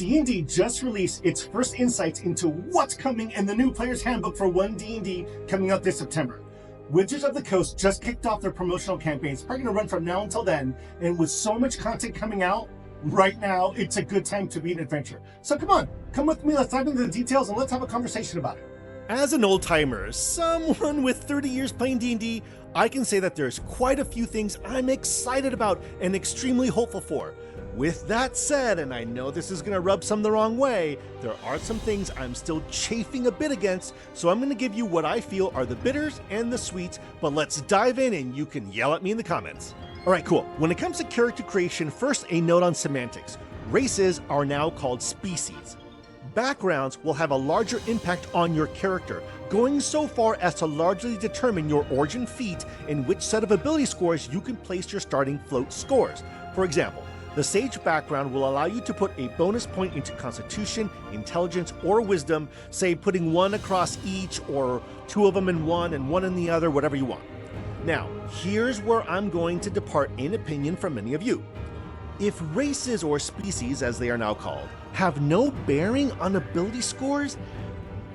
D&D just released its first insights into what's coming in the new Player's Handbook for OneD&D coming out this September. Wizards of the Coast just kicked off their promotional campaign. It's probably going to run from now until then, and with so much content coming out right now, it's a good time to be an adventurer. So come on, come with me, let's dive into the details and let's have a conversation about it. As an old-timer, someone with 30 years playing D&D, I can say that there's quite a few things I'm excited about and extremely hopeful for. With that said, and I know this is going to rub some the wrong way, there are some things I'm still chafing a bit against, so I'm going to give you what I feel are the bitters and the sweets, but let's dive in and you can yell at me in the comments. Alright, cool. When it comes to character creation, first a note on semantics. Races are now called species. Backgrounds will have a larger impact on your character, going so far as to largely determine your origin feat and which set of ability scores you can place your starting float scores. For example, the Sage background will allow you to put a bonus point into Constitution, Intelligence, or Wisdom, say putting one across each or two of them in one and one in the other, whatever you want. Now, here's where I'm going to depart in opinion from many of you. If races or species, as they are now called, have no bearing on ability scores,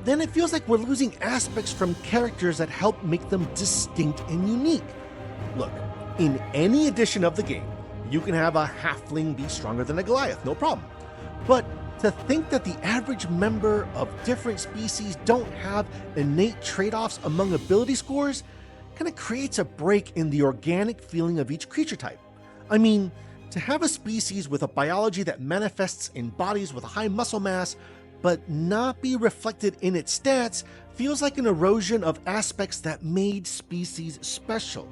then it feels like we're losing aspects from characters that help make them distinct and unique. Look, in any edition of the game, you can have a halfling be stronger than a Goliath, no problem. But to think that the average member of different species don't have innate trade-offs among ability scores kind of creates a break in the organic feeling of each creature type. I mean, to have a species with a biology that manifests in bodies with a high muscle mass, but not be reflected in its stats, feels like an erosion of aspects that made species special.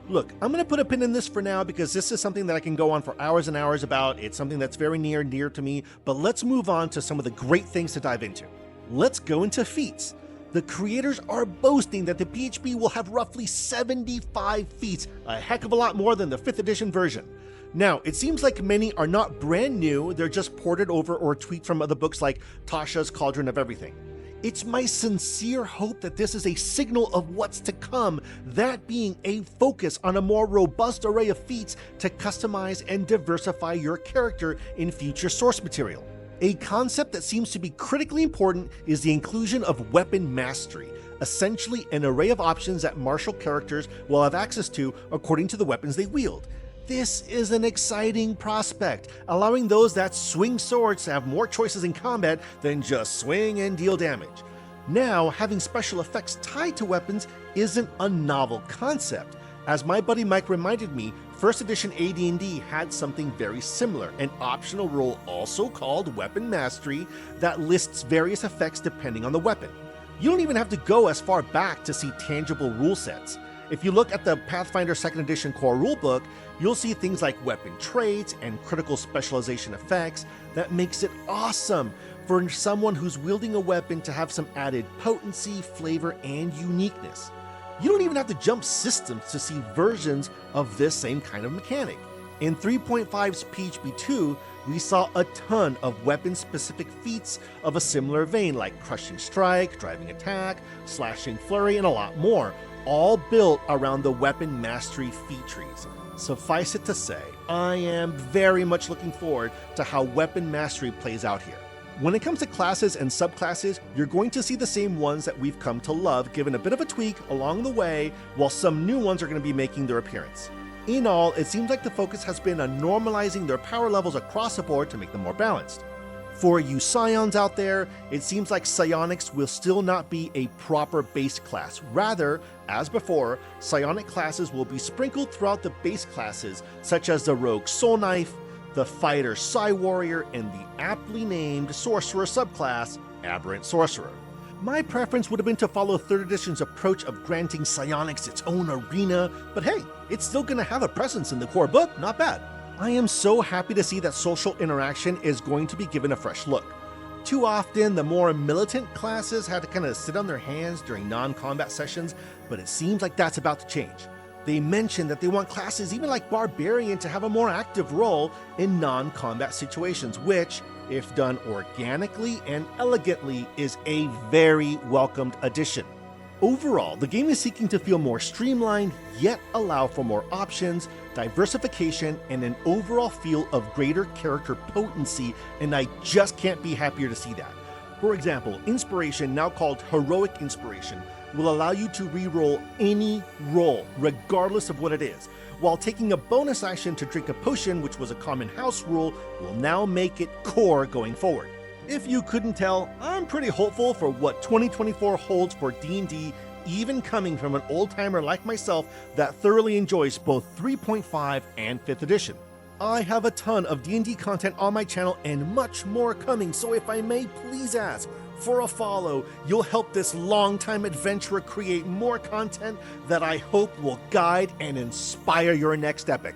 Look, I'm going to put a pin in this for now because this is something that I can go on for hours and hours about. It's something that's very near and dear to me, but let's move on to some of the great things to dive into. Let's go into feats. The creators are boasting that the PHB will have roughly 75 feats, a heck of a lot more than the 5th edition version. Now, it seems like many are not brand new, they're just ported over or tweaked from other books like Tasha's Cauldron of Everything. It's my sincere hope that this is a signal of what's to come, that being a focus on a more robust array of feats to customize and diversify your character in future source material. A concept that seems to be critically important is the inclusion of weapon mastery, essentially an array of options that martial characters will have access to according to the weapons they wield. This is an exciting prospect, allowing those that swing swords to have more choices in combat than just swing and deal damage. Now, having special effects tied to weapons isn't a novel concept. As my buddy Mike reminded me, 1st edition AD&D had something very similar, an optional role also called Weapon Mastery that lists various effects depending on the weapon. You don't even have to go as far back to see tangible rule sets. If you look at the Pathfinder 2nd edition core rulebook, you'll see things like weapon traits and critical specialization effects that makes it awesome for someone who's wielding a weapon to have some added potency, flavor, and uniqueness. You don't even have to jump systems to see versions of this same kind of mechanic. In 3.5's PHB 2, we saw a ton of weapon-specific feats of a similar vein like Crushing Strike, Driving Attack, Slashing Flurry, and a lot more, all built around the weapon mastery feat trees. Suffice it to say, I am very much looking forward to how weapon mastery plays out here. When it comes to classes and subclasses, you're going to see the same ones that we've come to love, given a bit of a tweak along the way, while some new ones are going to be making their appearance. In all, it seems like the focus has been on normalizing their power levels across the board to make them more balanced. For you Scions out there, it seems like Psionics will still not be a proper base class. Rather, as before, Psionic classes will be sprinkled throughout the base classes, such as the Rogue Soul Knife, the Fighter Psi Warrior, and the aptly named Sorcerer subclass, Aberrant Sorcerer. My preference would have been to follow 3rd edition's approach of granting Psionics its own arena, but hey, it's still going to have a presence in the core book, not bad. I am so happy to see that social interaction is going to be given a fresh look. Too often, the more militant classes had to kind of sit on their hands during non-combat sessions, but it seems like that's about to change. They mentioned that they want classes even like Barbarian to have a more active role in non-combat situations, which, if done organically and elegantly, is a very welcomed addition. Overall, the game is seeking to feel more streamlined, yet allow for more options, diversification, and an overall feel of greater character potency, and I just can't be happier to see that. For example, Inspiration, now called Heroic Inspiration, will allow you to reroll any roll, regardless of what it is, while taking a bonus action to drink a potion, which was a common house rule, will now make it core going forward. If you couldn't tell, I'm pretty hopeful for what 2024 holds for D&D, even coming from an old-timer like myself that thoroughly enjoys both 3.5 and 5th edition. I have a ton of D&D content on my channel and much more coming, so if I may please ask for a follow, you'll help this long-time adventurer create more content that I hope will guide and inspire your next epic.